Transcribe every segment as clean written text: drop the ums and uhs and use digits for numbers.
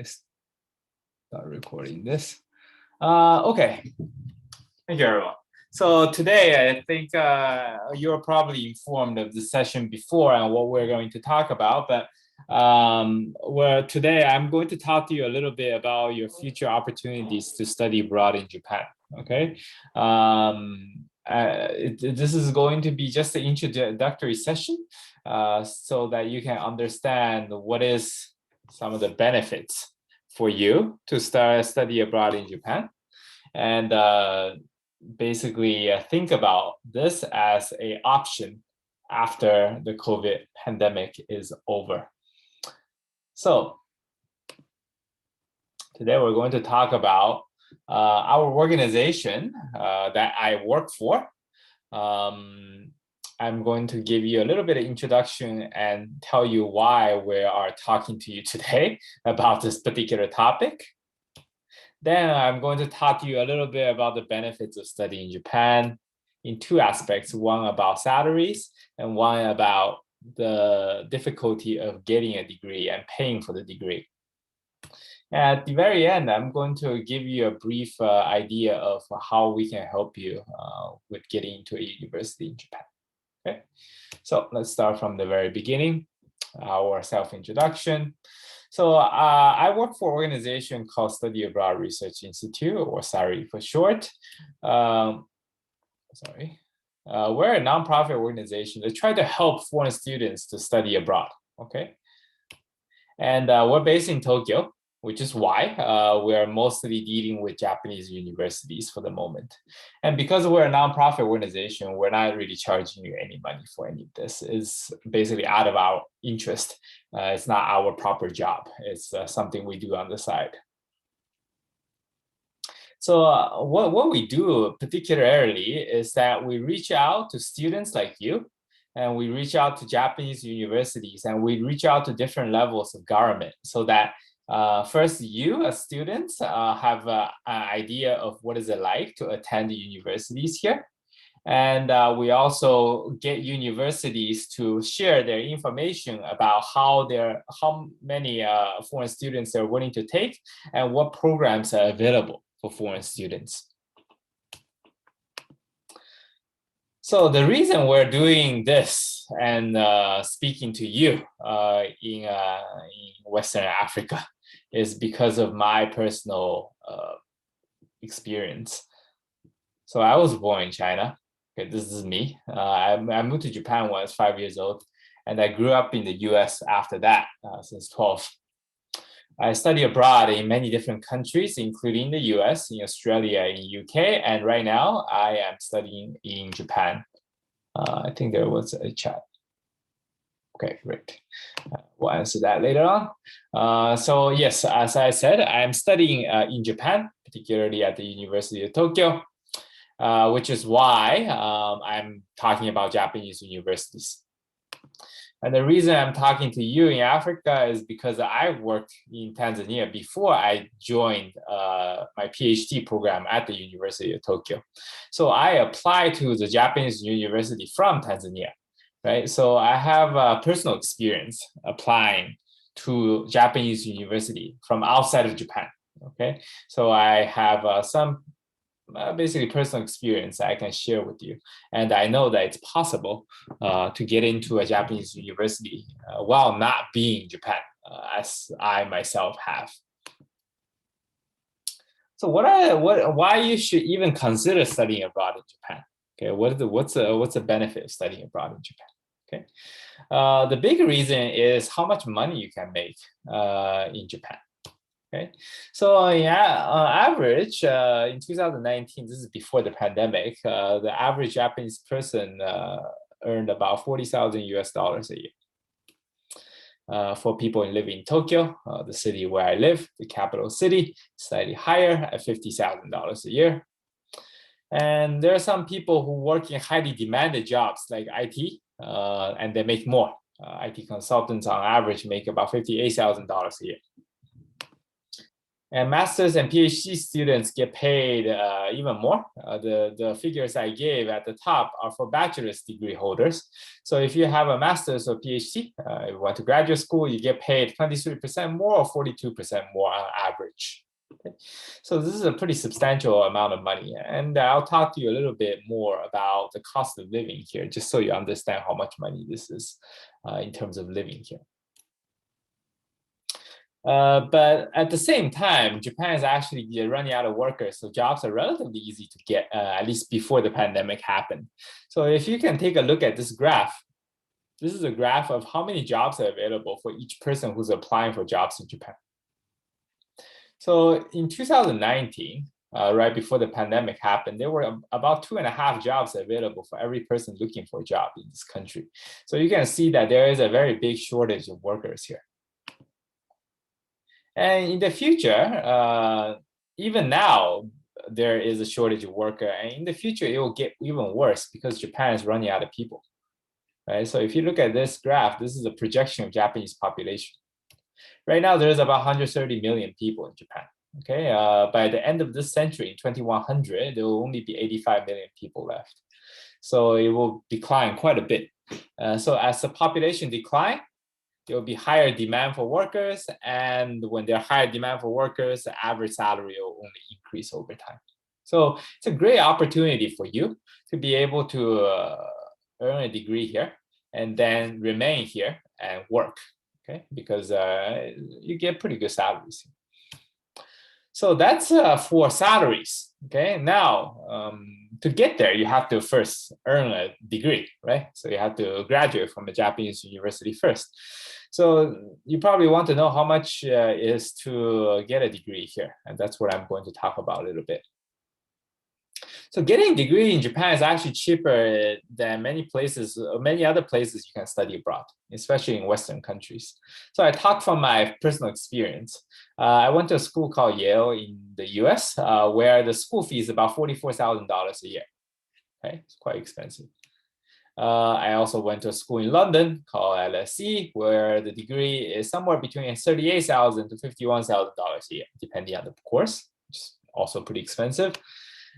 I start recording this. Okay, thank you everyone. So today I think you're probably informed of the session before and what we're going to talk about, but today I'm going to talk to you a little bit about your future opportunities to study abroad in Japan. Okay, this is going to be just an introductory session so that you can understand what is some of the benefits for you to study abroad in Japan, and basically think about this as an option after the COVID pandemic is over. So today we're going to talk about our organization that I work for. I'm going to give you a little bit of introduction and tell you why we are talking to you today about this particular topic. Then I'm going to talk to you a little bit about the benefits of studying in Japan in two aspects, one about salaries and one about the difficulty of getting a degree and paying for the degree. At the very end, I'm going to give you a brief idea of how we can help you with getting into a university in Japan. Okay, so let's start from the very beginning, our self-introduction. So I work for an organization called Study Abroad Research Institute, or SARI for short. We're a nonprofit organization that try to help foreign students to study abroad, okay? And we're based in Tokyo, which is why we're mostly dealing with Japanese universities for the moment. And because we're a nonprofit organization, we're not really charging you any money for any of this. It's basically out of our interest. It's not our proper job. It's something we do on the side. So what we do particularly is that we reach out to students like you, and we reach out to Japanese universities, and we reach out to different levels of government so that first, you as students have an idea of what is it like to attend the universities here. And we also get universities to share their information about how many foreign students they're willing to take and what programs are available for foreign students. So the reason we're doing this and speaking to you in Western Africa is because of my personal experience. So I was born in China. Okay, this is me. I moved to Japan when I was 5 years old, and I grew up in the US after that, since 12. I studied abroad in many different countries, including the US, in Australia, in UK, and right now I am studying in Japan. I think there was a chat. Okay, great. We'll answer that later on. So yes, as I said, I'm studying in Japan, particularly at the University of Tokyo, which is why I'm talking about Japanese universities. And the reason I'm talking to you in Africa is because I worked in Tanzania before I joined my PhD program at the University of Tokyo. So I applied to the Japanese university from Tanzania, right? So I have personal experience applying to Japanese university from outside of Japan, okay? So I have some basically personal experience I can share with you. And I know that it's possible to get into a Japanese university while not being in Japan, as I myself have. So why you should even consider studying abroad in Japan? Okay, what's the benefit of studying abroad in Japan? Okay, the big reason is how much money you can make in Japan. Okay, so on average, in 2019, this is before the pandemic, the average Japanese person earned about $40,000 a year. For people living in Tokyo, the city where I live, the capital city, slightly higher at $50,000 a year. And there are some people who work in highly demanded jobs like IT, and they make more. IT consultants on average make about $58,000 a year. And master's and PhD students get paid even more. The figures I gave at the top are for bachelor's degree holders. So if you have a master's or PhD, if you went to graduate school, you get paid 23% more or 42% more on average. Okay. So this is a pretty substantial amount of money. And I'll talk to you a little bit more about the cost of living here, just so you understand how much money this is in terms of living here. But at the same time, Japan is actually running out of workers, so jobs are relatively easy to get, at least before the pandemic happened. So if you can take a look at this graph, this is a graph of how many jobs are available for each person who's applying for jobs in Japan. So in 2019, right before the pandemic happened, there were about 2.5 jobs available for every person looking for a job in this country. So you can see that there is a very big shortage of workers here. And in the future, even now, there is a shortage of worker. And in the future, it will get even worse because Japan is running out of people. Right? So if you look at this graph, this is a projection of Japanese population. Right now, there's about 130 million people in Japan. Okay, by the end of this century, in 2100, there will only be 85 million people left. So it will decline quite a bit. So as the population decline, there will be higher demand for workers. And when there's higher demand for workers, the average salary will only increase over time. So it's a great opportunity for you to be able to earn a degree here and then remain here and work, okay? Because you get pretty good salaries. So that's for salaries, okay? Now, to get there, you have to first earn a degree, right? So you have to graduate from a Japanese university first. So you probably want to know how much is to get a degree here. And that's what I'm going to talk about a little bit. So getting a degree in Japan is actually cheaper than many other places you can study abroad, especially in Western countries. So I talk from my personal experience. I went to a school called Yale in the US, where the school fee is about $44,000 a year. Okay, it's quite expensive. I also went to a school in London called LSE, where the degree is somewhere between $38,000 to $51,000 a year, depending on the course, which is also pretty expensive.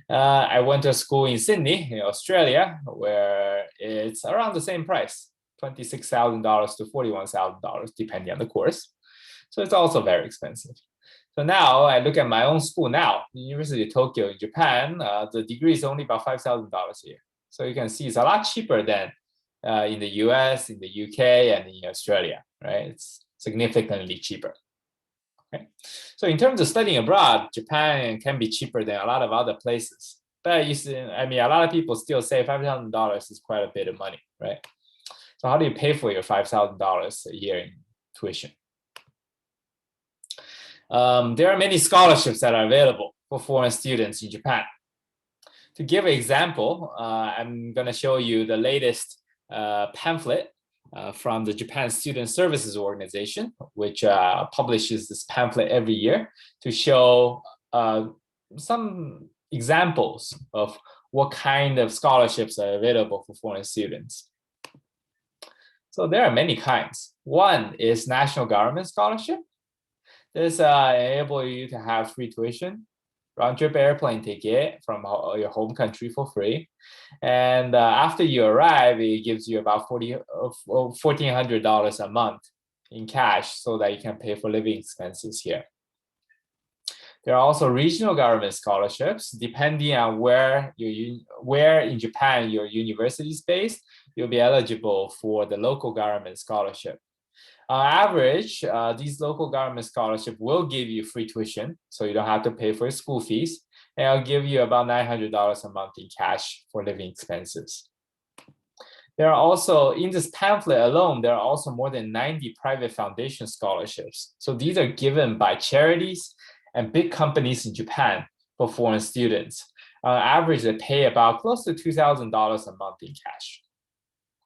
I went to a school in Sydney, in Australia, where it's around the same price, $26,000 to $41,000, depending on the course. So it's also very expensive. So now I look at my own school now, the University of Tokyo in Japan, the degree is only about $5,000 a year. So you can see it's a lot cheaper than in the US, in the UK, and in Australia, right? It's significantly cheaper. Okay. So in terms of studying abroad, Japan can be cheaper than a lot of other places. But you see, I mean, a lot of people still say $5,000 is quite a bit of money, right? So how do you pay for your $5,000 a year in tuition? There are many scholarships that are available for foreign students in Japan. To give an example, I'm going to show you the latest pamphlet from the Japan Student Services Organization, which publishes this pamphlet every year to show some examples of what kind of scholarships are available for foreign students. So there are many kinds. One is national government scholarship. This enables you to have free tuition, round-trip airplane ticket from your home country for free. And after you arrive, it gives you about $1,400 a month in cash so that you can pay for living expenses here. There are also regional government scholarships. Depending on where in Japan your university is based, you'll be eligible for the local government scholarship. On average, these local government scholarships will give you free tuition, so you don't have to pay for your school fees, and I'll give you about $900 a month in cash for living expenses. There are also, in this pamphlet alone, there are also more than 90 private foundation scholarships. So these are given by charities and big companies in Japan for foreign students. On average, they pay about close to $2,000 a month in cash.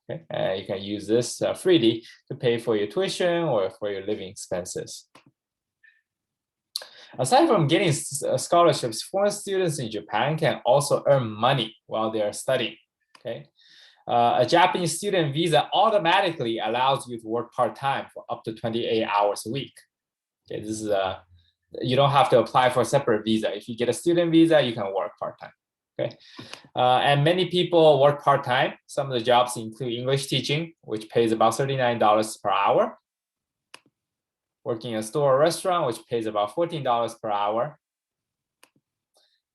Okay, you can use this freely to pay for your tuition or for your living expenses. Aside from getting scholarships, foreign students in Japan can also earn money while they are studying. Okay, a Japanese student visa automatically allows you to work part-time for up to 28 hours a week. Okay, this is you don't have to apply for a separate visa. If you get a student visa, you can work part-time. Okay, and many people work part-time. Some of the jobs include English teaching, which pays about $39 per hour. Working in a store or restaurant, which pays about $14 per hour.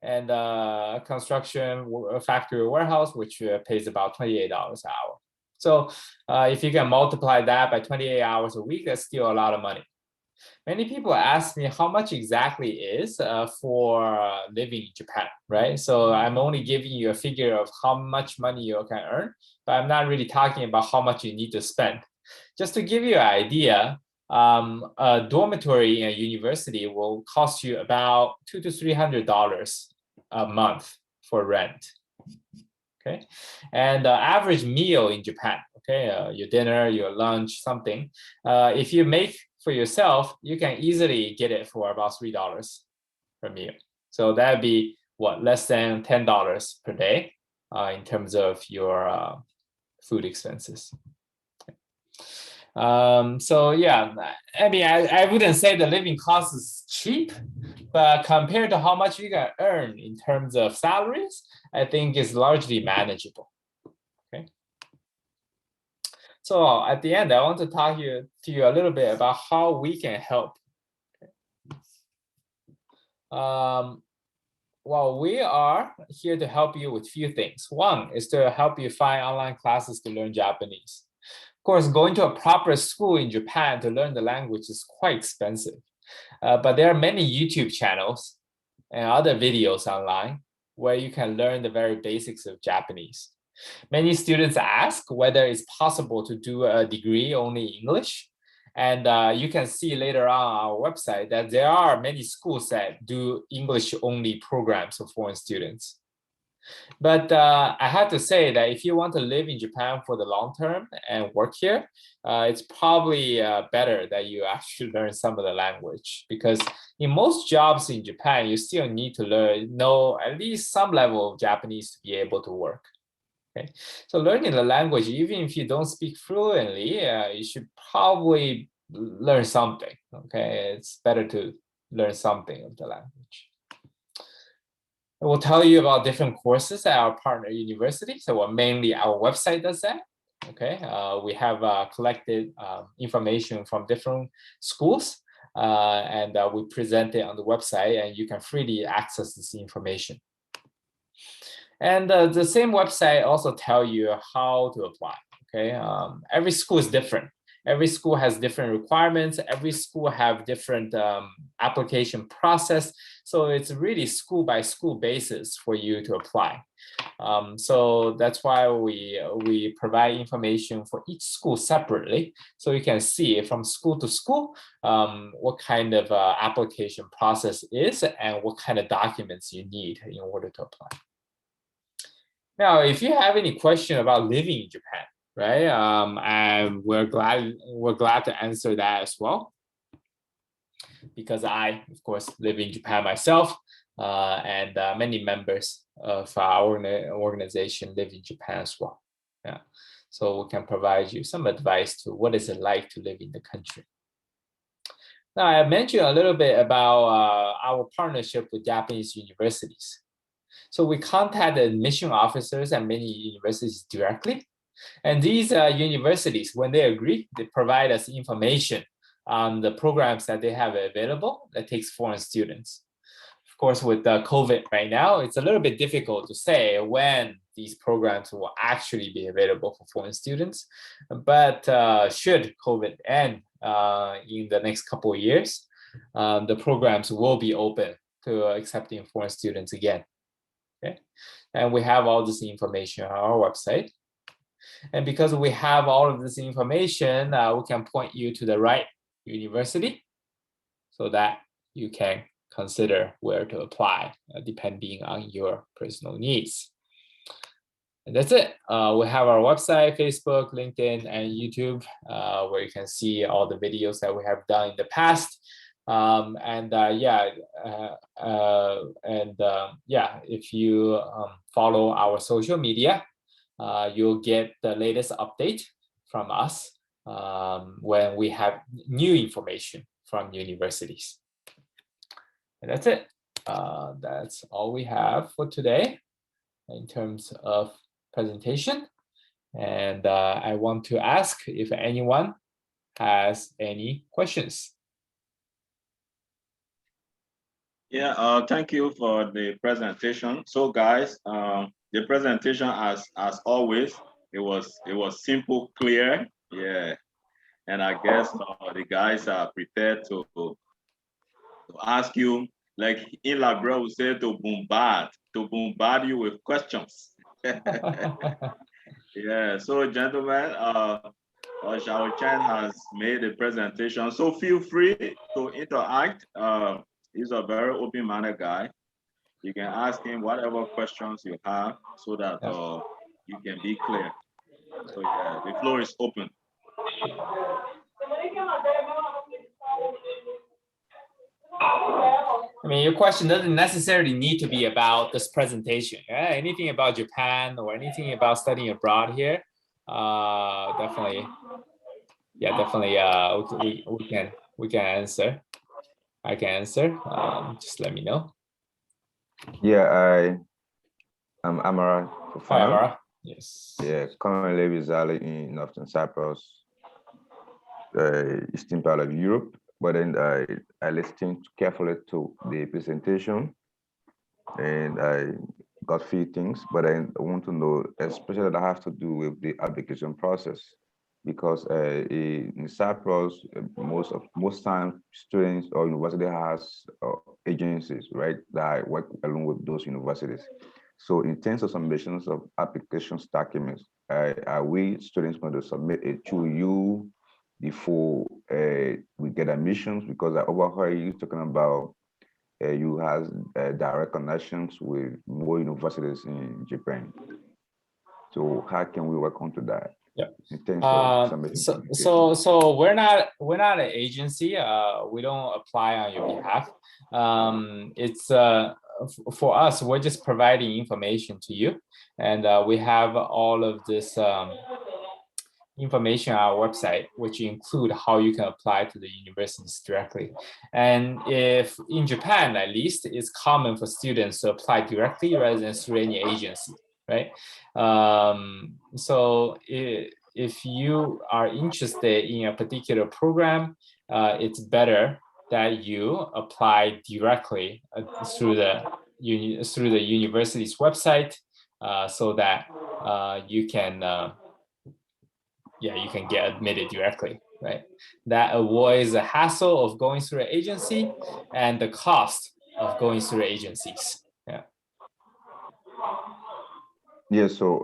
And construction, factory, or warehouse, which pays about $28 an hour. So if you can multiply that by 28 hours a week, that's still a lot of money. Many people ask me how much exactly is for living in Japan, right? So I'm only giving you a figure of how much money you can earn, but I'm not really talking about how much you need to spend. Just to give you an idea, a dormitory in a university will cost you about $200 to $300 a month for rent. Okay, and average meal in Japan, okay, your dinner, your lunch, something. If you make for yourself, you can easily get it for about $3 per meal. So that'd be what, less than $10 per day in terms of your food expenses. So yeah, I mean, I wouldn't say the living cost is cheap, but compared to how much you can earn in terms of salaries, I think it's largely manageable. Okay. So at the end, I want to talk to you a little bit about how we can help. Well, we are here to help you with a few things. One is to help you find online classes to learn Japanese. Of course, going to a proper school in Japan to learn the language is quite expensive. But there are many YouTube channels and other videos online where you can learn the very basics of Japanese. Many students ask whether it's possible to do a degree only in English. And you can see later on our website that there are many schools that do English only programs for foreign students. But I have to say that if you want to live in Japan for the long term and work here, it's probably better that you actually learn some of the language, because in most jobs in Japan, you still need to know at least some level of Japanese to be able to work. Okay, so learning the language, even if you don't speak fluently, you should probably learn something. Okay, it's better to learn something of the language. We'll tell you about different courses at our partner university. So mainly our website does that. Okay, we have collected information from different schools, and we present it on the website, and you can freely access this information. And the same website also tell you how to apply. Okay, every school is different. Every school has different requirements. Every school have different application process. So it's really school by school basis for you to apply. So that's why we provide information for each school separately, so you can see from school to school what kind of application process is and what kind of documents you need in order to apply. Now, if you have any question about living in Japan, right, and we're glad to answer that as well, because I, of course, live in Japan myself, and many members of our organization live in Japan as well. Yeah, so we can provide you some advice to what is it like to live in the country. Now, I mentioned a little bit about our partnership with Japanese universities. So we contacted admission officers at many universities directly. And these universities, when they agree, they provide us information on the programs that they have available that takes foreign students. Of course, with COVID right now, it's a little bit difficult to say when these programs will actually be available for foreign students. But should COVID end in the next couple of years, the programs will be open to accepting foreign students again. Okay, and we have all this information on our website. And because we have all of this information, we can point you to the right university so that you can consider where to apply depending on your personal needs. And that's it. We have our website, Facebook, LinkedIn, and YouTube, where you can see all the videos that we have done in the past. If you follow our social media, you'll get the latest update from us when we have new information from universities. And that's it. That's all we have for today in terms of presentation. And I want to ask if anyone has any questions. Yeah, thank you for the presentation. So guys, the presentation as always, it was simple, clear. Yeah. And I guess the guys are prepared to ask you, like in Labra would say, to bombard you with questions. Yeah, so gentlemen, Xiaochen has made a presentation, so feel free to interact. He's a very open-minded guy. You can ask him whatever questions you have so that you can be clear. So yeah, the floor is open. I mean, your question doesn't necessarily need to be about this presentation. Yeah? Anything about Japan or anything about studying abroad here, definitely. Yeah, definitely. We can answer. I can answer. Just let me know. Yeah, I'm Amara Fofana. Hi, Amara. Yes. Yeah, currently residing in Northern Cyprus, eastern part of Europe. But then I listened carefully to the presentation, and I got few things. But I want to know, especially that have to do with the application process, because in Cyprus, most times students or university has agencies, right, that work along with those universities. So in terms of submissions of applications documents, are we students going to submit it to you before we get admissions? Because I overheard you talking about you have direct connections with more universities in Japan. So how can we work onto that? Yeah. In terms of so we're not an agency. We don't apply on your behalf. It's for us. We're just providing information to you, and we have all of this information on our website, which include how you can apply to the universities directly. And if in Japan, at least, it's common for students to apply directly rather than through any agency, right? So if you are interested in a particular program, it's better that you apply directly through the university's website, so that you can you can get admitted directly, right? That avoids the hassle of going through an agency and the cost of going through agencies. Yeah. Yeah, so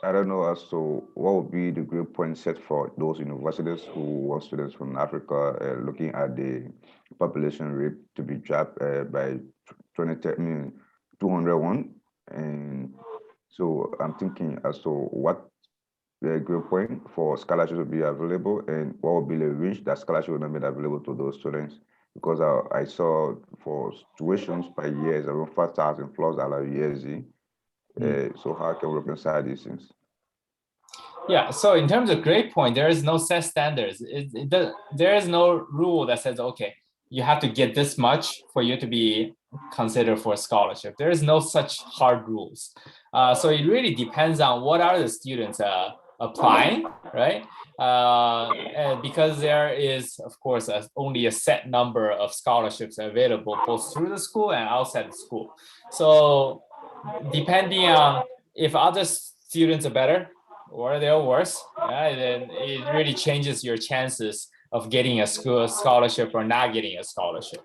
I don't know as to what would be the grade point set for those universities who want students from Africa, looking at the population rate to be dropped by 201. And so I'm thinking as to what grade point for scholarships will be available, and what will be the range that scholarship will not be available to those students. Because I saw for tuitions per year is around 5,000 plus USD. So how can we reconcile these things? Yeah, so in terms of grade point, there is no set standards. There is no rule that says, okay, you have to get this much for you to be considered for a scholarship. There is no such hard rules. So it really depends on what are the students applying, right? And because there is, of course, only a set number of scholarships available both through the school and outside the school. So depending on if other students are better or they're worse, then it really changes your chances of getting a scholarship or not getting a scholarship.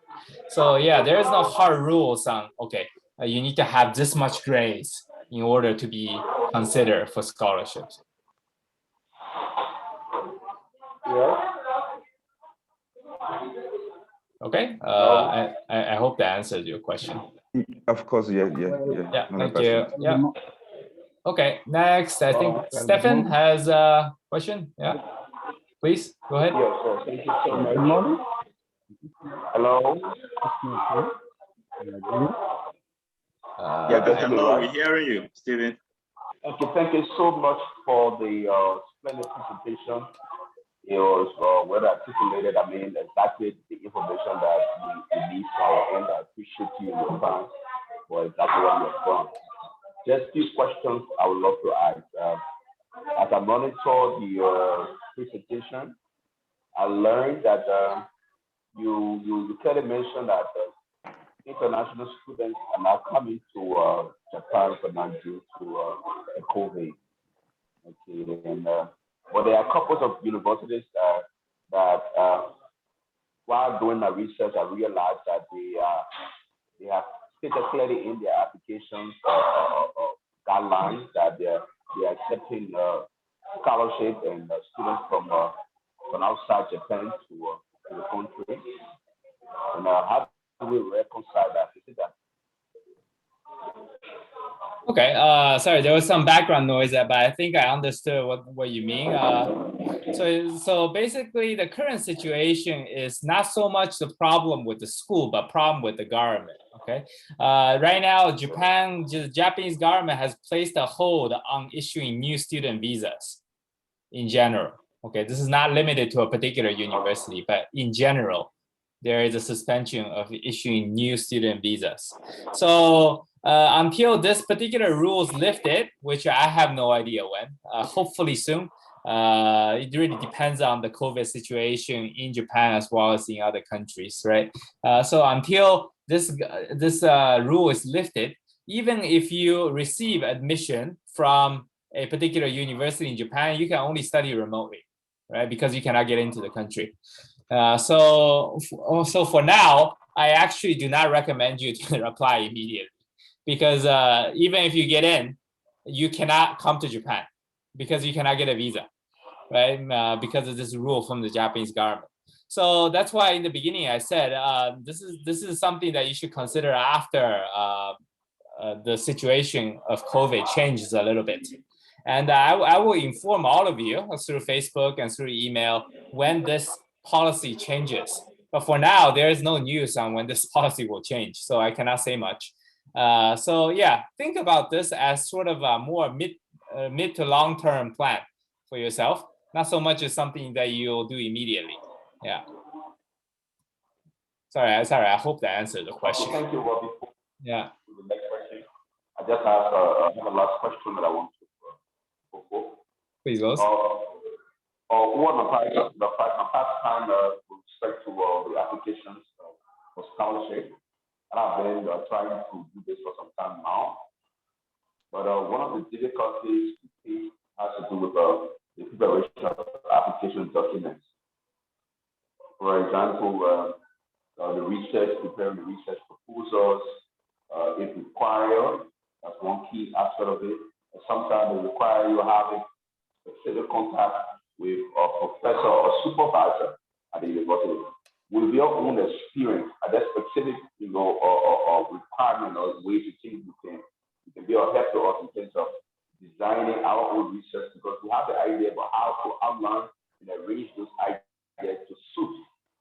So yeah, there is no hard rules on, okay, you need to have this much grades in order to be considered for scholarships. Yeah. Okay, I hope that answers your question. Of course, yeah. Yeah, thank you. Yeah. Okay, next, I think Stefan has a question. Yeah, please go ahead. Yes, sir. Thank you so much. Good morning. Hello. Yeah, hello, we're hearing you, Stephen. Okay, thank you so much for the splendid presentation. It was well articulated. I mean, exactly the information that we need for our end. your plans for exactly what you have done. Just few questions I would love to ask. As I monitor the presentation, I learned that you clearly mentioned that international students are now coming to Japan for now due to COVID. Okay, and but there are couples of universities that while doing my research, I realized that they have stated clearly in their applications guidelines that they are accepting scholarship and students from outside Japan to the country. And how do we reconcile that? Is it that? Okay, sorry, there was some background noise, but I think I understood what you mean. So basically, the current situation is not so much the problem with the school, but problem with the government. Okay, right now, the Japanese government has placed a hold on issuing new student visas in general. Okay, this is not limited to a particular university, but in general, there is a suspension of issuing new student visas. So until this particular rule is lifted, which I have no idea when, hopefully soon. It really depends on the COVID situation in Japan as well as in other countries, right? So until this rule is lifted, even if you receive admission from a particular university in Japan, you can only study remotely, right? Because you cannot get into the country. So for now, I actually do not recommend you to apply immediately, because even if you get in, you cannot come to Japan because you cannot get a visa, right? Because of this rule from the Japanese government. So that's why in the beginning I said this is something that you should consider after the situation of COVID changes a little bit. And I will inform all of you through Facebook and through email when this policy changes. But for now, there is no news on when this policy will change, so I cannot say much. So yeah, think about this as sort of a more mid to long term plan for yourself. Not so much as something that you'll do immediately. Yeah. Sorry. I hope that answered the question. Okay, thank you, Robbie. Yeah. The next question. I just have a last question that I want to put. Please, Rose. What my past time with respect to the applications for scholarship, and I've been trying to do this for some time now. But one of the difficulties has to do with the preparation of application documents. For example, preparing the research proposals, if required, that's one key aspect of it. And sometimes they require you having specific contact with a professor or supervisor at the university. With your own experience, at that specific, or requirement or ways you think you can be of help to us in terms of designing our own research, because we have the idea about how to outline and arrange those ideas to suit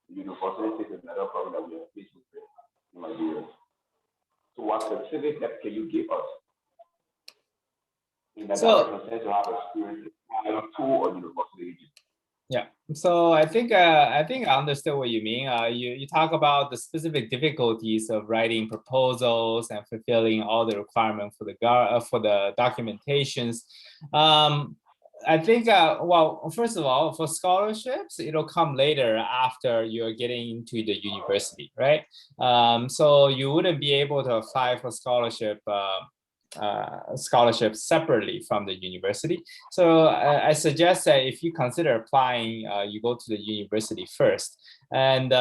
the university and another problem that we are faced with in Liberia. So what specific help can you give us in that direction to have experience in two or university agency? Yeah, so I think I understood what you mean. You talk about the specific difficulties of writing proposals and fulfilling all the requirements for the documentations. I think well, first of all, for scholarships, it'll come later after you're getting into the university, right? So you wouldn't be able to apply for scholarships separately from the university. So I suggest that if you consider applying, you go to the university first. And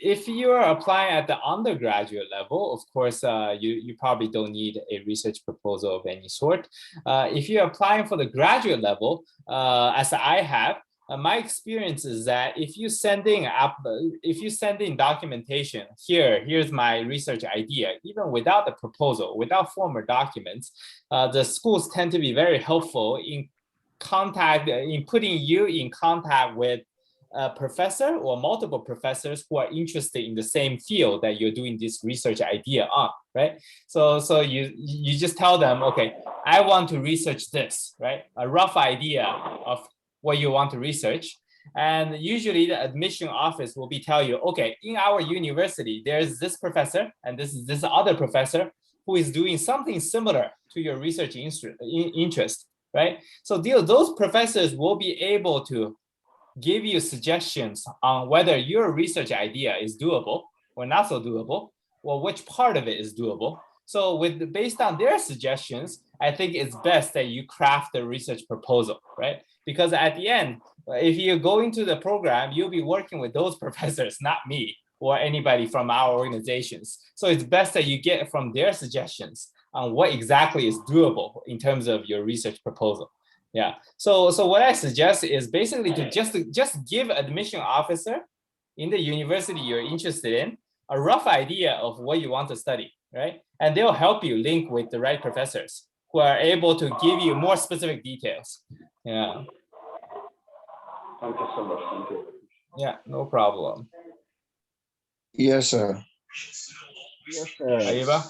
if you are applying at the undergraduate level, of course, you probably don't need a research proposal of any sort. If you're applying for the graduate level, as I have, my experience is that if you send in documentation, here's my research idea, even without the proposal, without formal documents, the schools tend to be very helpful in putting you in contact with a professor or multiple professors who are interested in the same field that you're doing this research idea on, right? So you just tell them, okay, I want to research this, right? A rough idea of what you want to research. And usually the admission office will be tell you, okay, in our university, there's this professor and this is this other professor who is doing something similar to your research interest, right? So those professors will be able to give you suggestions on whether your research idea is doable or not so doable, or which part of it is doable. So based on their suggestions, I think it's best that you craft the research proposal, right? Because at the end, if you go into the program, you'll be working with those professors, not me or anybody from our organizations. So it's best that you get from their suggestions on what exactly is doable in terms of your research proposal. Yeah. So what I suggest is basically to just give admission officer in the university you're interested in a rough idea of what you want to study, right? And they'll help you link with the right professors who are able to give you more specific details. Yeah. Thank you so much. Thank you. Yeah, no problem. Yes, sir. Yes, sir. Ayuba?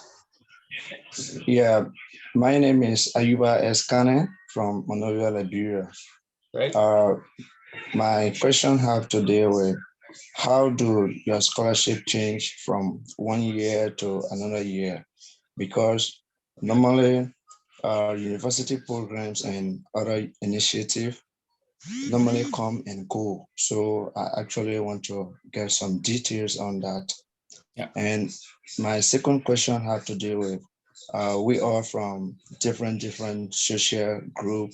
Yeah, my name is Ayuba Eskane from Monrovia, Liberia. Right. My question have to do with how do your scholarship change from 1 year to another year? Because normally university programs and other initiatives normally come and go. So I actually want to get some details on that. Yeah. And my second question have to do with we are from different social group,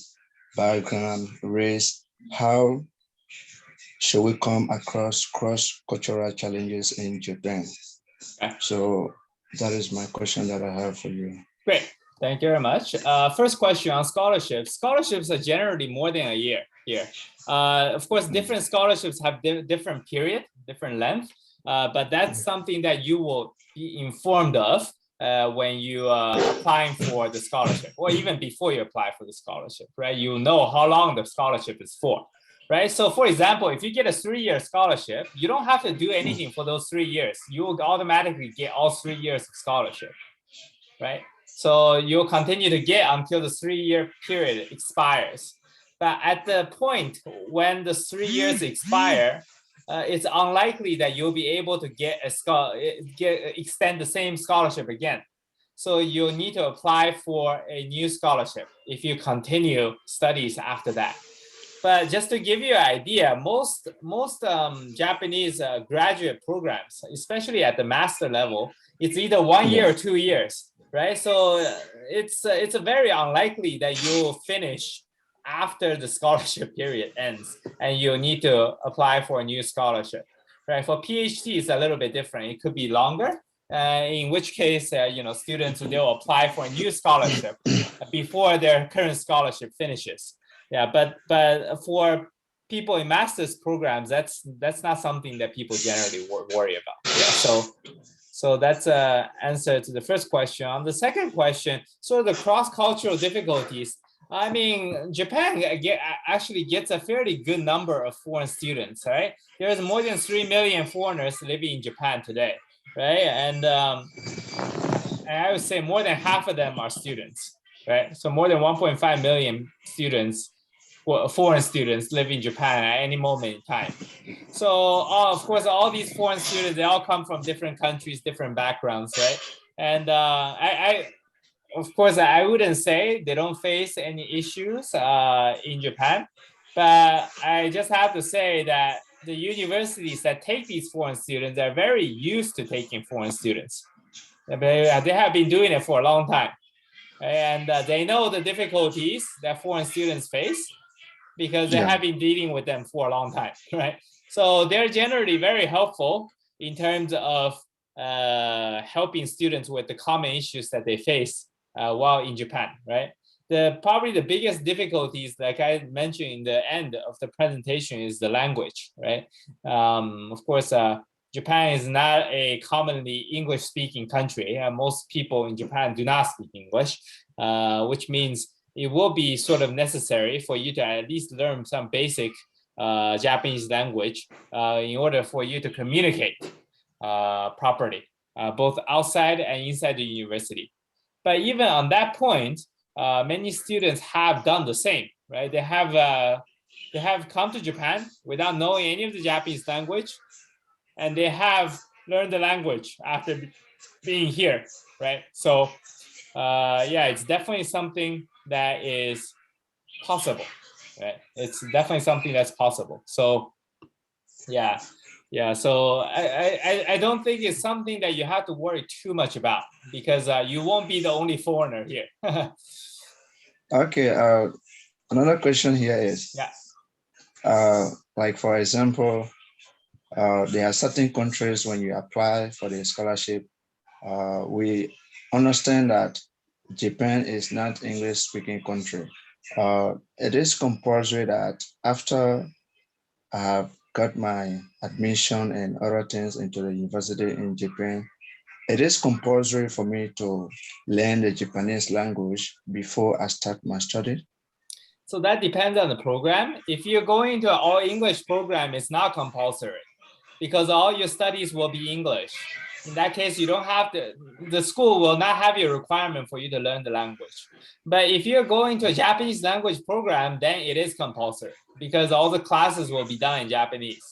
background, race. How should we come across cross-cultural challenges in Japan? Yeah. So that is my question that I have for you. Great. Thank you very much. First question on scholarships. Scholarships are generally more than a year here. Of course, different scholarships have different period, different length, but that's something that you will be informed of when you are applying for the scholarship, or even before you apply for the scholarship, right? You know how long the scholarship is for, right? So for example, if you get a 3-year scholarship, you don't have to do anything for those 3 years. You will automatically get all 3 years of scholarship, right? So you'll continue to get until the 3-year period expires. But at the point when the 3 years expire, it's unlikely that you'll be able to extend the same scholarship again. So you'll need to apply for a new scholarship if you continue studies after that. But just to give you an idea, most Japanese graduate programs, especially at the master level, it's either 1 year or 2 years, right? So it's very unlikely that you'll finish after the scholarship period ends and you'll need to apply for a new scholarship, right? For PhD, it's a little bit different. It could be longer, in which case, students, they'll apply for a new scholarship before their current scholarship finishes. Yeah, but for people in master's programs, that's not something that people generally worry about. Yeah, so that's an answer to the first question. On the second question, so the cross-cultural difficulties. I mean, Japan actually gets a fairly good number of foreign students, right? There's more than 3 million foreigners living in Japan today, right? And I would say more than half of them are students, right? So more than 1.5 million students, foreign students live in Japan at any moment in time. So of course, all these foreign students, they all come from different countries, different backgrounds, right? And of course, I wouldn't say they don't face any issues in Japan, but I just have to say that the universities that take these foreign students are very used to taking foreign students. They have been doing it for a long time. And they know the difficulties that foreign students face because they have been dealing with them for a long time, right? So they're generally very helpful in terms of helping students with the common issues that they face while in Japan, right? Probably the biggest difficulties, like I mentioned in the end of the presentation, is the language, right? Of course, Japan is not a commonly English-speaking country. Most people in Japan do not speak English, which means it will be sort of necessary for you to at least learn some basic Japanese language in order for you to communicate properly, both outside and inside the university. But even on that point, many students have done the same, right? They have they have come to Japan without knowing any of the Japanese language, and they have learned the language after being here, right? So yeah, it's definitely something that is possible, right? It's definitely something that's possible. So yeah, so I don't think it's something that you have to worry too much about, because you won't be the only foreigner here. Okay, another question here is, yeah, like for example, there are certain countries when you apply for the scholarship, we understand that Japan is not English speaking country. It is compulsory that after I have got my admission and other things into the university in Japan, it is compulsory for me to learn the Japanese language before I start my study. so that depends on the program. If you're going to an all English program, it's not compulsory, because all your studies will be English. In that case, you don't have to, the school will not have a requirement for you to learn the language. But if you're going to a Japanese language program, then it is compulsory, because all the classes will be done in Japanese.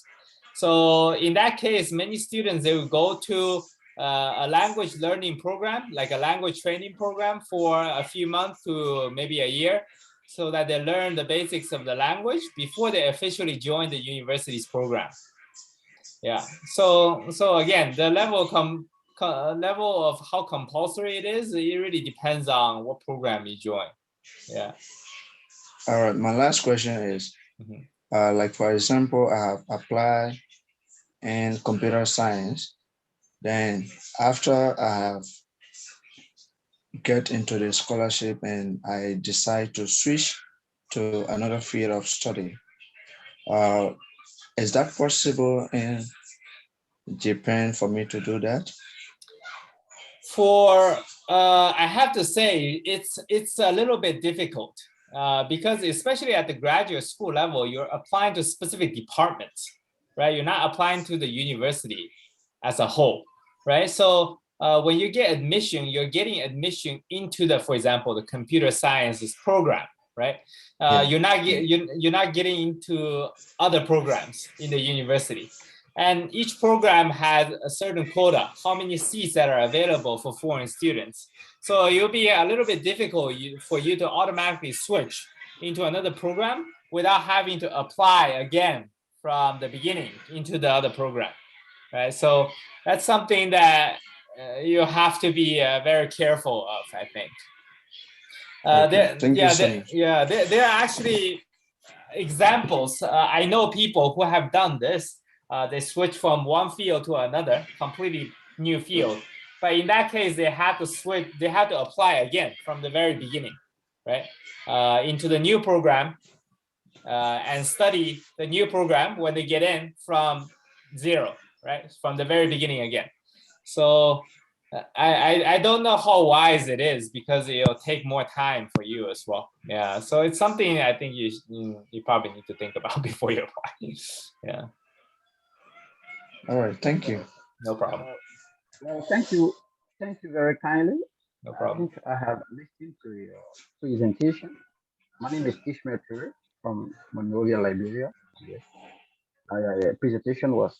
So in that case, many students, they will go to a language learning program, like a language training program for a few months to maybe a year, so that they learn the basics of the language before they officially join the university's program. Yeah, so again, the level of how compulsory it is, it really depends on what program you join. Yeah. All right, my last question is, like for example, I have applied in computer science. Then after I have get into the scholarship and I decide to switch to another field of study, is that possible in Japan for me to do that? For I have to say, it's a little bit difficult, because especially at the graduate school level, you're applying to specific departments, right? You're not applying to the university as a whole, right? So when you get admission, you're getting admission into the, for example, the computer sciences program, right? You're not getting into other programs in the university. And each program has a certain quota, how many seats that are available for foreign students. So it'll be a little bit difficult for you to automatically switch into another program without having to apply again from the beginning into the other program, right? So that's something that you have to be very careful of, I think. Thank you so much. There are actually examples. I know people who have done this. They switch from one field to another, completely new field. But in that case, they had to switch. They had to apply again from the very beginning, right, into the new program, and study the new program when they get in from zero, right, from the very beginning again. So I don't know how wise it is, because it'll take more time for you as well. Yeah, so it's something I think you probably need to think about before you apply. Yeah. All right, thank you. No problem. Well, thank you very kindly. No I problem. think I have listened to your presentation. My name is Ishmael Ture from Monrovia, Liberia. Yes, presentation was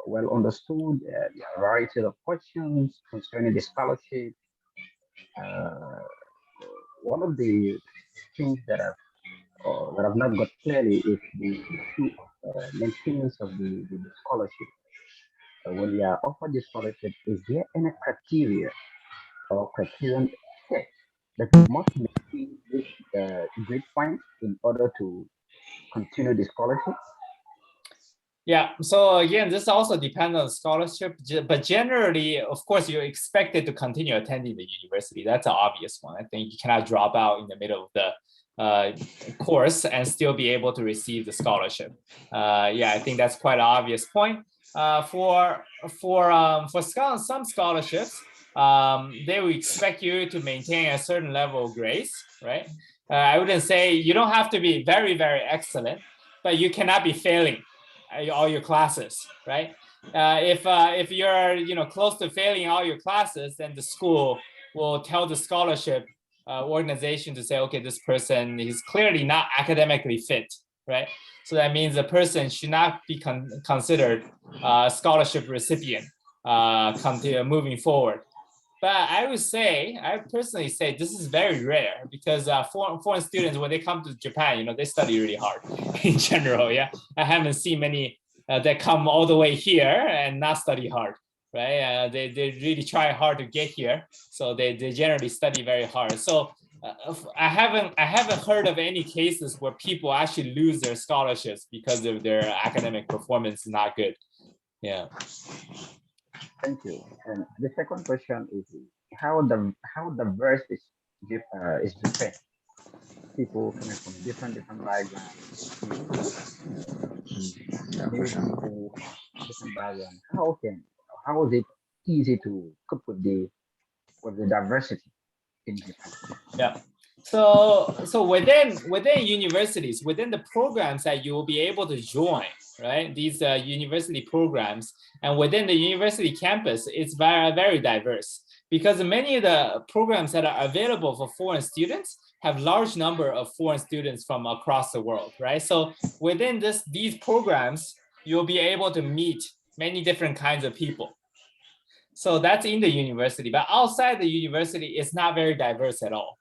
well understood. There are a variety of questions concerning the scholarship. Uh, One of the things that I've not got clearly is the issue of maintenance of the scholarship. When we are offered the scholarship, is there any criteria or criterion set that we must maintain this grade point in order to continue the scholarship? Yeah, so again, this also depends on scholarship, but generally, of course, you're expected to continue attending the university. That's an obvious one. I think you cannot drop out in the middle of the course and still be able to receive the scholarship. Yeah, I think that's quite an obvious point. For some scholarships, they will expect you to maintain a certain level of grades, right? I wouldn't say you don't have to be very, very excellent, but you cannot be failing all your classes, right? If you're close to failing all your classes, then the school will tell the scholarship organization to say, okay, this person is clearly not academically fit, right? So that means a person should not be considered a scholarship recipient moving forward. But I personally say this is very rare because foreign students, when they come to Japan, they study really hard in general. Yeah, I haven't seen many that come all the way here and not study hard, right? They really try hard to get here, so they generally study very hard. So I haven't heard of any cases where people actually lose their scholarships because of their academic performance is not good. Yeah. Thank you. And the second question is how diverse is Japan? People coming from different backgrounds, new people, different backgrounds. How is it easy to cope with the diversity in Japan? Yeah. So within universities, within the programs that you will be able to join, right? These university programs, and within the university campus, it's very, very diverse because many of the programs that are available for foreign students have large number of foreign students from across the world, right? So within these programs, you'll be able to meet many different kinds of people. So that's in the university, but outside the university, it's not very diverse at all.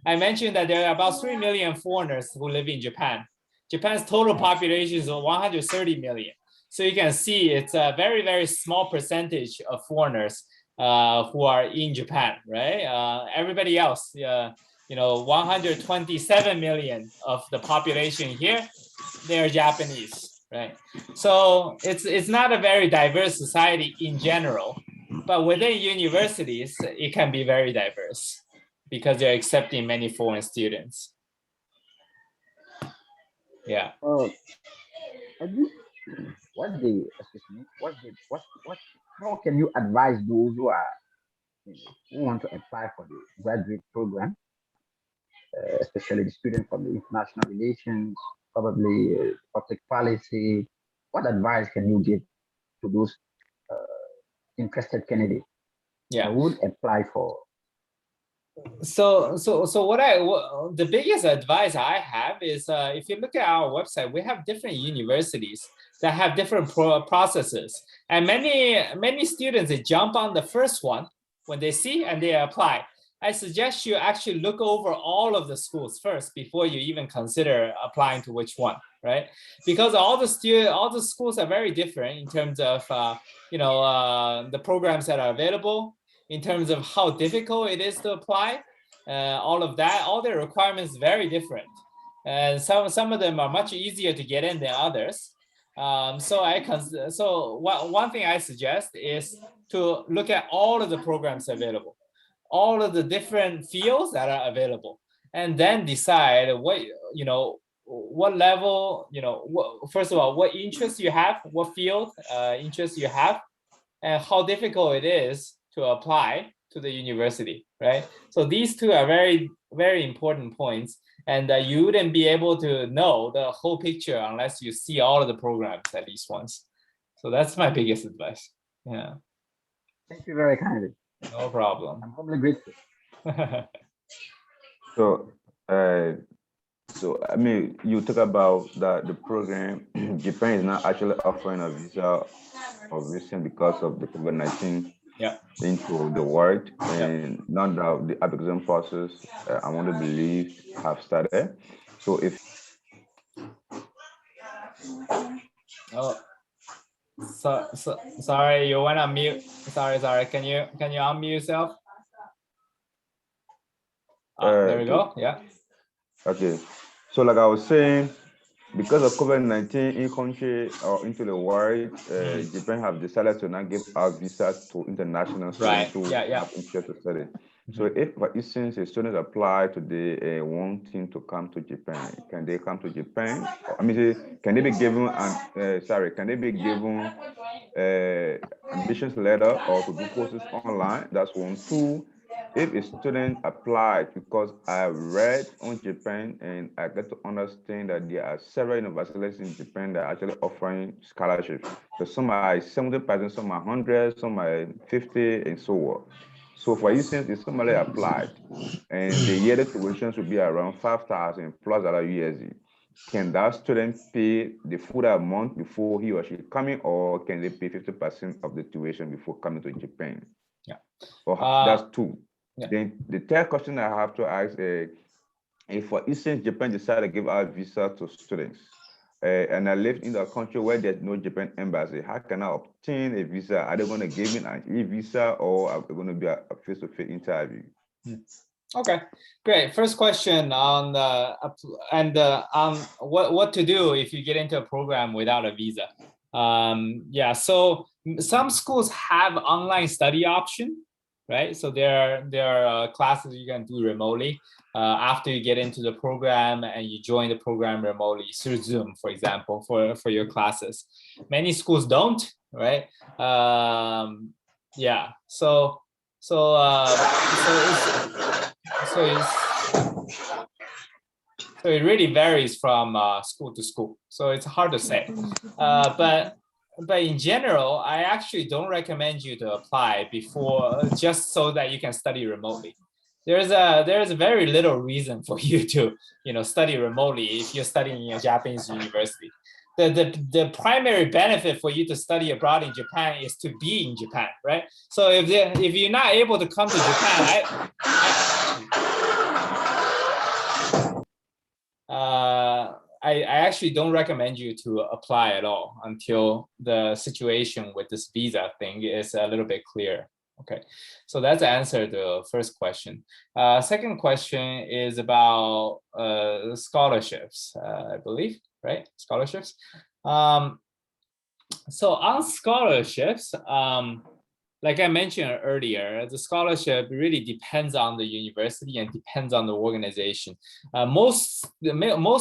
I mentioned that there are about 3 million foreigners who live in Japan. Japan's total population is 130 million. So you can see it's a very, very small percentage of foreigners who are in Japan, right? Everybody else, 127 million of the population here, they're Japanese, right? So it's not a very diverse society in general. But within universities, it can be very diverse because they're accepting many foreign students. Yeah. How can you advise those who want to apply for the graduate program, especially the student from the international relations, probably public policy? What advice can you give to those interested candidates that would apply for? So the biggest advice I have is if you look at our website, we have different universities that have different processes, and many students, they jump on the first one when they see and they apply. I suggest you actually look over all of the schools first before you even consider applying to which one, right? Because all the schools are very different in terms of the programs that are available, in terms of how difficult it is to apply, all of that, all the requirements very different. And some of them are much easier to get in than others. So one thing I suggest is to look at all of the programs available, all of the different fields that are available, and then decide what level, first of all, what interests you have, what field interests you have, and how difficult it is to apply to the university, right? So these two are very, very important points, and you wouldn't be able to know the whole picture unless you see all of the programs at least once. So that's my biggest advice. Yeah. Thank you very kindly. No problem. I'm humbly grateful. So I mean, you talk about that the program. Japan is not actually offering a visa of recent because of the COVID-19 into the world, and now that the application process, I want to believe, have started. So if sorry, you want to mute? Sorry. Can you unmute yourself? There we go. Yeah. Okay. So like I was saying, because of COVID-19 in country or into the world, Japan have decided to not give out visas to international students who have interest to study. So if, for instance, a student apply today wanting to come to Japan, can they come to Japan? I mean, can they be given admissions letter or to do courses online? That's one. Two, if a student applied, because I read on Japan and I get to understand that there are several universities in Japan that are actually offering scholarships. So some are 70%, some are 100, some are 50, and so on. So for instance, if somebody applied and the yearly tuition should be around 5,000 plus $USD, can that student pay the full amount before he or she coming, or can they pay 50% of the tuition before coming to Japan? Yeah. Or that's two. Yeah. Then the third question I have to ask, if for instance, Japan decided to give out visa to students, and I live in a country where there's no Japan embassy, how can I obtain a visa? Are they going to give me an e-visa, or are it going to be a face-to-face interview? Okay, great. First question on what to do if you get into a program without a visa. Yeah, so some schools have online study option, right? So there are classes you can do remotely after you get into the program and you join the program remotely through Zoom, for example, for your classes. Many schools don't, right? Yeah, so it really varies from school to school. So it's hard to say. But in general, I actually don't recommend you to apply before just so that you can study remotely. There's a very little reason for you to study remotely if you're studying in a Japanese university. The primary benefit for you to study abroad in Japan is to be in Japan, right? So if you're not able to come to Japan, I actually don't recommend you to apply at all until the situation with this visa thing is a little bit clear. Okay, so that's the answer to the first question. Second question is about scholarships, I believe, right? Scholarships. So on scholarships, like I mentioned earlier, the scholarship really depends on the university and depends on the organization. Most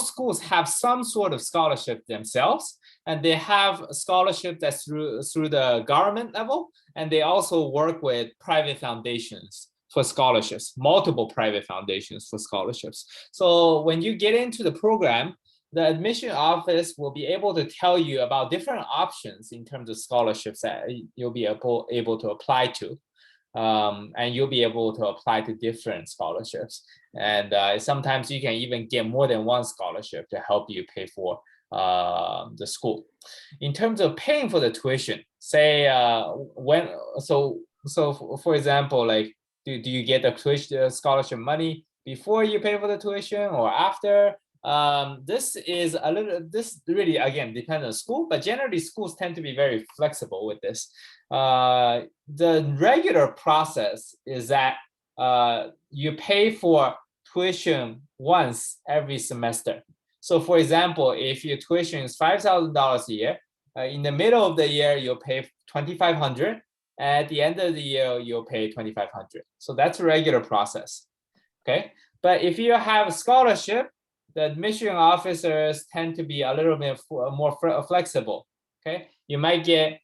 schools have some sort of scholarship themselves, and they have scholarship that's through the government level, and they also work with private foundations for scholarships, multiple private foundations for scholarships. So when you get into the program, the admission office will be able to tell you about different options in terms of scholarships that you'll be able to apply to. And you'll be able to apply to different scholarships. And sometimes you can even get more than one scholarship to help you pay for the school. In terms of paying for the tuition, say for example, like do you get the tuition scholarship money before you pay for the tuition or after? This really, again, depends on school, but generally schools tend to be very flexible with this. The regular process is that you pay for tuition once every semester. So for example, if your tuition is $5,000 a year, in the middle of the year, you'll pay $2,500. At the end of the year, you'll pay $2,500. So that's a regular process, okay? But if you have a scholarship, the admission officers tend to be a little bit more flexible, okay? You might get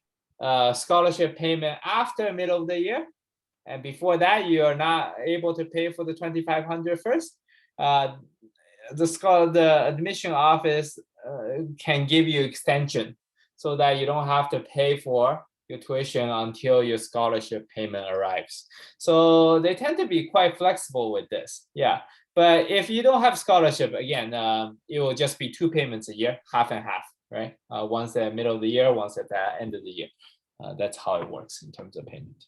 scholarship payment after middle of the year, and before that, you are not able to pay for the $2,500 first. The admission office can give you extension so that you don't have to pay for your tuition until your scholarship payment arrives. So they tend to be quite flexible with this, yeah. But if you don't have scholarship, again, it will just be 2 payments a year, half and half, right? Once at the middle of the year, once at the end of the year. That's how it works in terms of payment.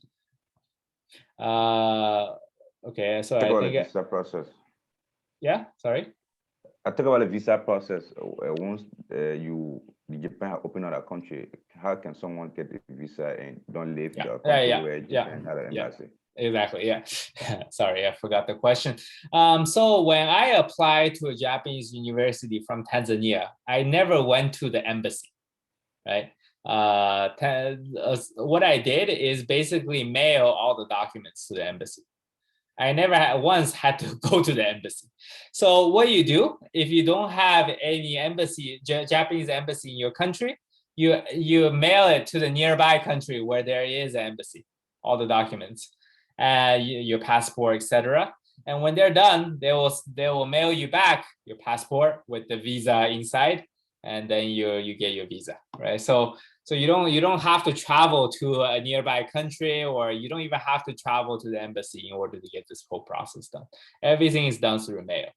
Okay, so I think the visa process. Yeah, sorry. I talk about the visa process. Once the Japan open out a country, how can someone get the visa and don't leave the country where Japan had an embassy? Exactly, yeah. Sorry, I forgot the question. So when I applied to a Japanese university from Tanzania, I never went to the embassy, right? What I did is basically mail all the documents to the embassy. I never once had to go to the embassy. So what you do, if you don't have any embassy, Japanese embassy in your country, you mail it to the nearby country where there is an embassy, all the documents, your passport, etc. And when they're done, they will mail you back your passport with the visa inside, and then you get your visa, right? So you don't have to travel to a nearby country, or you don't even have to travel to the embassy in order to get this whole process done. Everything is done through mail.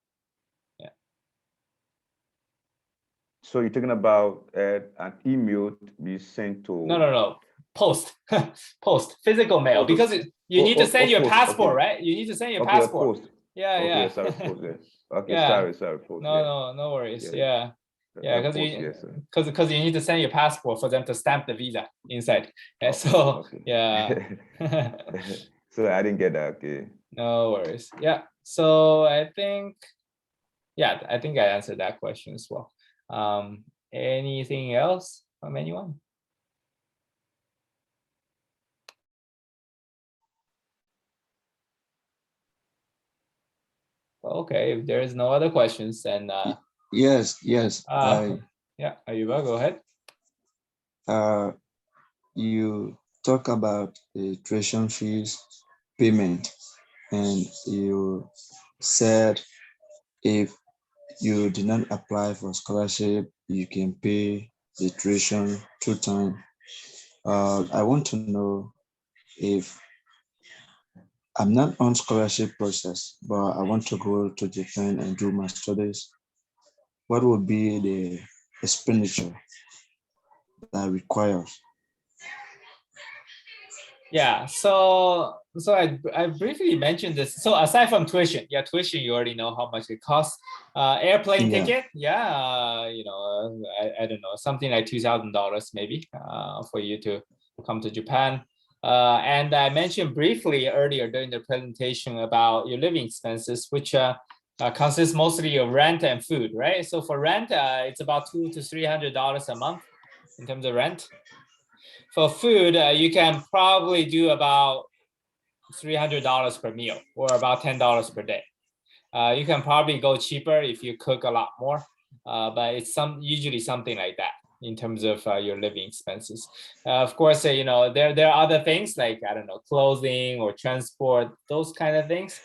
Yeah. So you're talking about an email to be sent to? No. Post, post, physical mail, because you need to send your post, passport, okay. right? You need to send your Okay, passport. post. Yeah, Okay, yeah. sorry, post. Yeah. Okay, Yeah. sorry, post. No worries. Yeah. Because post, you yes, because you need to send your passport for them to stamp the visa inside. Yeah, so okay. yeah. So I didn't get that. Okay. No worries. Yeah. So I think I answered that question as well. Anything else from anyone? Okay, if there's no other questions, then Yes. yeah, Ayuba, go ahead. You talk about the tuition fees payment, and you said if you did not apply for scholarship, you can pay the tuition 2 times. I want to know, if I'm not on scholarship process, but I want to go to Japan and do my studies, what would be the expenditure that requires? Yeah, so I briefly mentioned this. So aside from tuition, tuition, you already know how much it costs. Airplane ticket, I don't know, something like $2,000 maybe for you to come to Japan. And I mentioned briefly earlier during the presentation about your living expenses, which consists mostly of rent and food, right? So for rent, it's about $200 to $300 a month in terms of rent. For food, you can probably do about $300 per meal, or about $10 per day. You can probably go cheaper if you cook a lot more, but it's usually something like that in terms of your living expenses. Of course, there are other things like, I don't know, clothing or transport, those kind of things.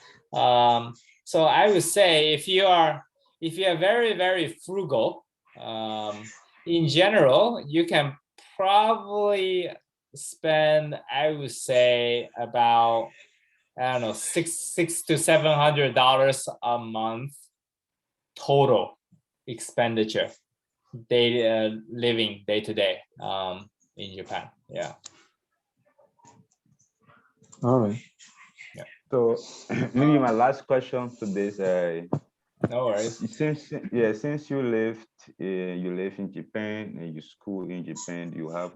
So I would say if you are very, very frugal, in general, you can probably spend, I would say, about, I don't know, $600 to $700 a month total expenditure, living day to day in Japan. Yeah. All right. Yeah. So maybe my last question to this. No worries. Since you live in Japan and you school in Japan, you have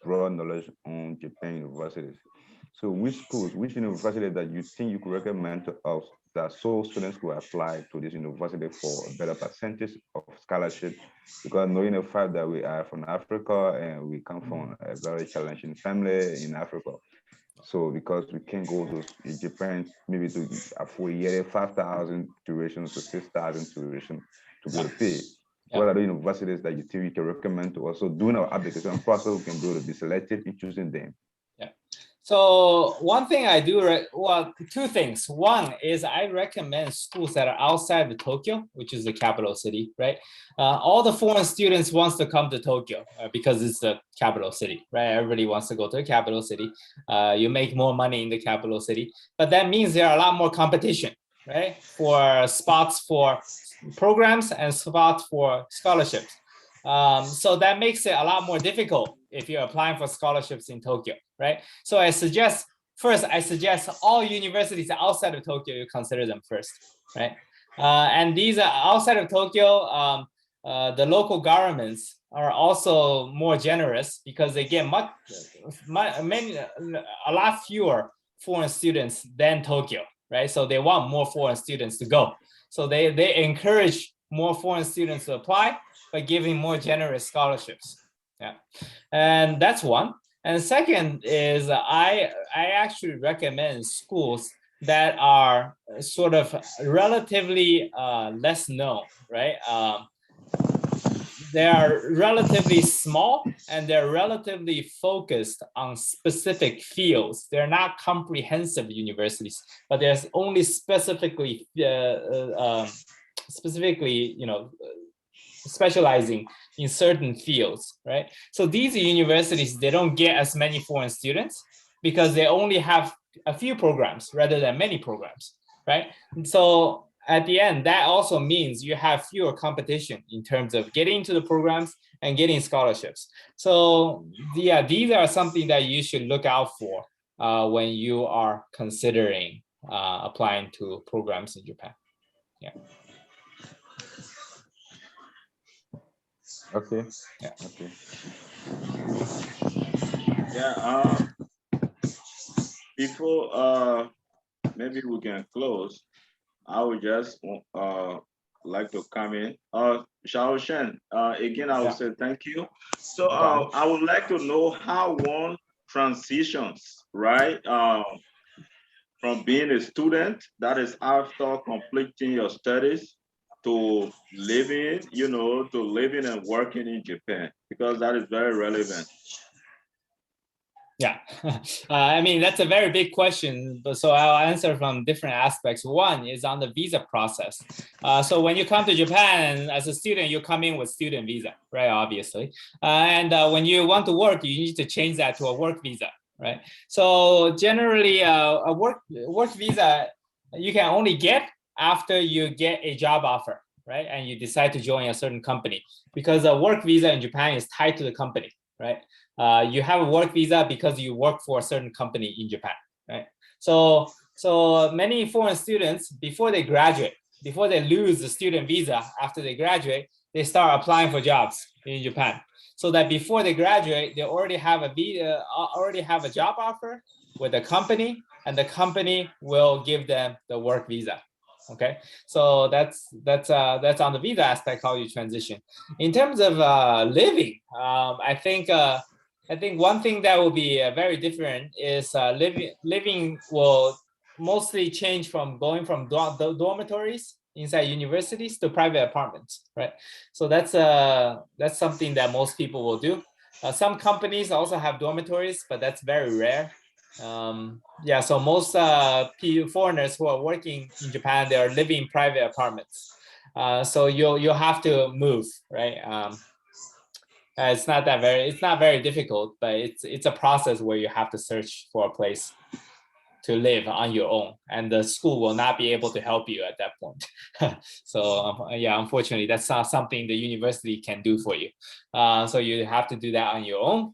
broad knowledge on Japan universities. So which university that you think you could recommend to us, that so students could apply to this university for a better percentage of scholarship? Because knowing the fact that we are from Africa and we come from a very challenging family in Africa. So because we can go to Japan maybe to for a year 5,000 duration to 6,000 duration to go to pay. What are the universities that you think we can recommend to us? So doing our application process, we can be able to be selected in choosing them. Yeah. So one thing I do, two things. One is I recommend schools that are outside of Tokyo, which is the capital city, right? All the foreign students wants to come to Tokyo because it's the capital city, right? Everybody wants to go to the capital city. You make more money in the capital city, but that means there are a lot more competition, right? For spots for programs and spots for scholarships. So that makes it a lot more difficult if you're applying for scholarships in Tokyo, right? So I suggest all universities outside of Tokyo, you consider them first, right? And these are outside of Tokyo, the local governments are also more generous because they get a lot fewer foreign students than Tokyo, right? So they want more foreign students to go. So they encourage more foreign students to apply by giving more generous scholarships. Yeah, and that's one. And second is I actually recommend schools that are sort of relatively less known, right? They are relatively small and they're relatively focused on specific fields. They're not comprehensive universities, but there's only specifically, specializing in certain fields, right? So these universities, they don't get as many foreign students because they only have a few programs rather than many programs, right? So at the end, that also means you have fewer competition in terms of getting into the programs and getting scholarships. So yeah, these are something that you should look out for when you are considering applying to programs in Japan. Yeah. Okay. Yeah. Okay. Yeah. Before maybe we can close, I would just like to come in. Xiaochen, again, I will say thank you. So I would like to know how one transitions, right? From being a student, that is after completing your studies, to living, to living and working in Japan, because that is very relevant. Yeah, I mean, that's a very big question, but so I'll answer from different aspects. One is on the visa process. So when you come to Japan as a student, you come in with student visa, right? Obviously. And when you want to work, you need to change that to a work visa, right? So generally, a work visa, you can only get after you get a job offer, right? And you decide to join a certain company, because a work visa in Japan is tied to the company, right? You have a work visa because you work for a certain company in Japan, right? So many foreign students, before they graduate, before they lose the student visa after they graduate, they start applying for jobs in Japan. So that before they graduate, they already have a job offer with a company, and the company will give them the work visa. Okay, so that's on the visa aspect, how you transition. In terms of living, I think one thing that will be very different is living will mostly change from going from dormitories inside universities to private apartments, right? So that's something that most people will do. Some companies also have dormitories, but that's very rare. Yeah, so most foreigners who are working in Japan, they are living in private apartments. So you'll have to move, right? It's not very difficult, but it's a process where you have to search for a place to live on your own, and the school will not be able to help you at that point. So yeah, unfortunately, that's not something the university can do for you. So you have to do that on your own.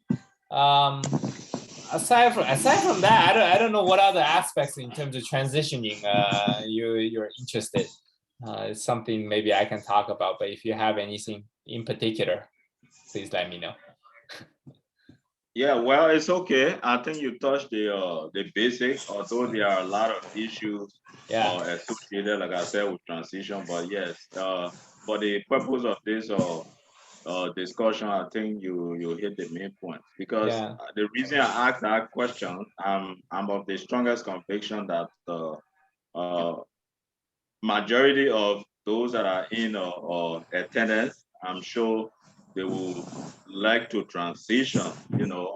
Aside from that, I don't know what other aspects in terms of transitioning you're interested. It's something maybe I can talk about, but if you have anything in particular, please let me know. Yeah, well, it's okay. I think you touched the basics, although there are a lot of issues associated, like I said, with transition. But yes, for the purpose of this discussion, I think you hit the main point, because the reason I asked that question, I'm of the strongest conviction that the majority of those that are in or attendance, I'm sure they will like to transition,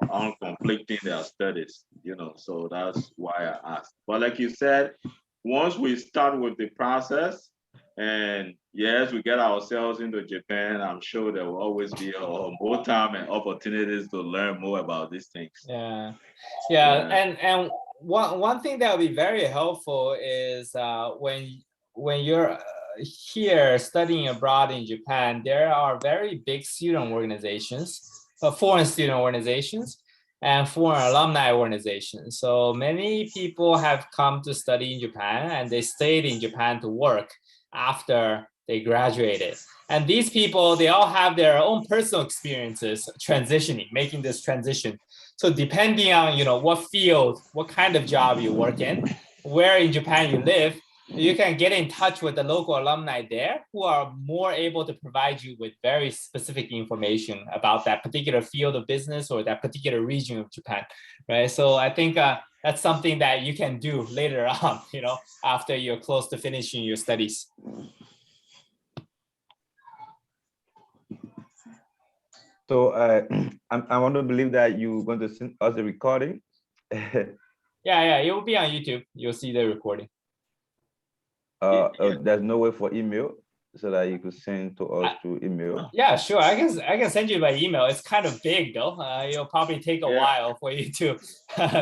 on completing their studies, so that's why I asked. But like you said, once we start with the process, and yes, we get ourselves into Japan, I'm sure there will always be more time and opportunities to learn more about these things. Yeah. And one thing that would be very helpful is when you're here studying abroad in Japan, there are very big student organizations, foreign student organizations, and foreign alumni organizations. So many people have come to study in Japan, and they stayed in Japan to work after they graduated. And these people, they all have their own personal experiences transitioning, making this transition. So depending on what field, what kind of job you work in, where in Japan you live, you can get in touch with the local alumni there, who are more able to provide you with very specific information about that particular field of business or that particular region of Japan, right? So I think that's something that you can do later on, after you're close to finishing your studies. So I want to believe that you're going to send us the recording. Yeah, it will be on YouTube. You'll see the recording. There's no way for email, so that you could send to us through email. Yeah, sure. I can send you by email. It's kind of big though. It'll probably take a while for you to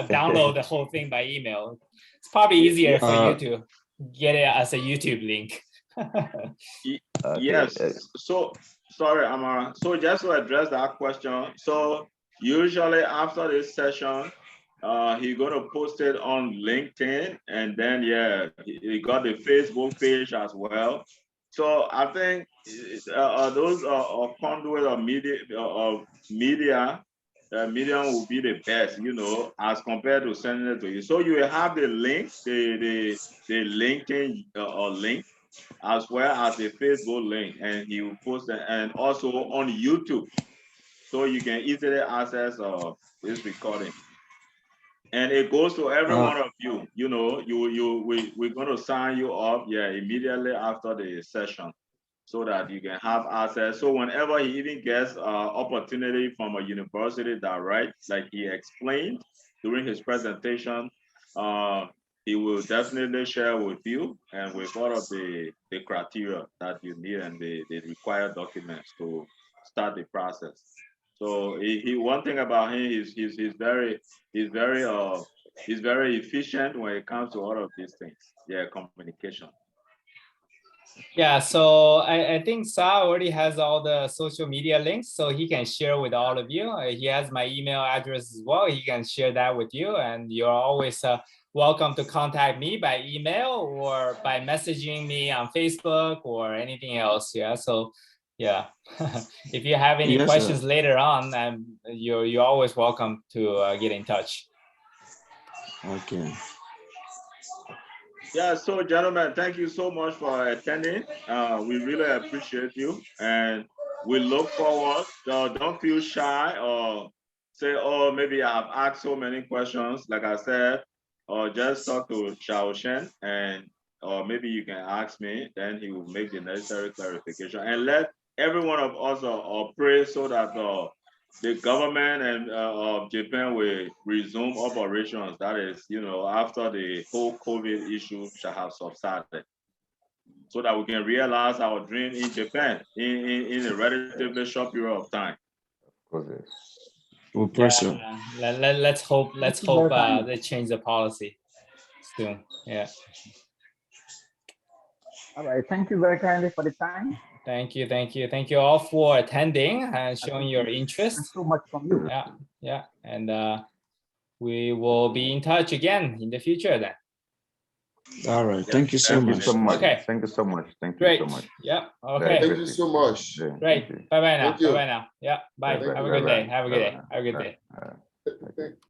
download the whole thing by email. It's probably easier for you to get it as a YouTube link. Okay, Yes. So sorry, Amara. So just to address that question, so usually after this session, he's gonna post it on LinkedIn, and then yeah, he got the Facebook page as well. So I think those are conduit of media. Medium will be the best, you know, as compared to sending it to you. So you will have the link, the LinkedIn link, as well as the Facebook link, and he will post it, and also on YouTube, so you can easily access this recording. And it goes to every one of you. You know, we're going to sign you up, yeah, immediately after the session, so that you can have access. So whenever he even gets opportunity from a university direct, like he explained during his presentation, he will definitely share with you and with all of the criteria that you need and the required documents to start the process. So he one thing about him is he's very efficient when it comes to all of these things. Yeah, communication. Yeah, so I think Sa already has all the social media links, so he can share with all of you. He has my email address as well. He can share that with you, and you're always welcome to contact me by email or by messaging me on Facebook or anything else. Yeah, so yeah, if you have any questions later on, you're always welcome to get in touch. Okay. Yeah, so gentlemen, thank you so much for attending. We really appreciate you, and we look forward. Don't feel shy or say, oh, maybe I've asked so many questions. Like I said, or just talk to Xiaochen, and or maybe you can ask me, then he will make the necessary clarification. And let every one of us pray so that the government and of Japan will resume operations. That is, you know, after the whole COVID issue shall have subsided, so that we can realize our dream in Japan in a relatively short period of time. Let's hope they change the policy soon. Yeah. All right. Thank you very kindly for the time. Thank you all for attending and showing your interest. So much from you. Yeah, and we will be in touch again in the future then. All right. Thank you so much. Okay. Thank you so much. Thank Great. you so much. Yeah. Okay. Thank you so much. Great. Bye bye now. Bye bye now. Yeah. Bye. Have a good day. Have a good day. Have a good day.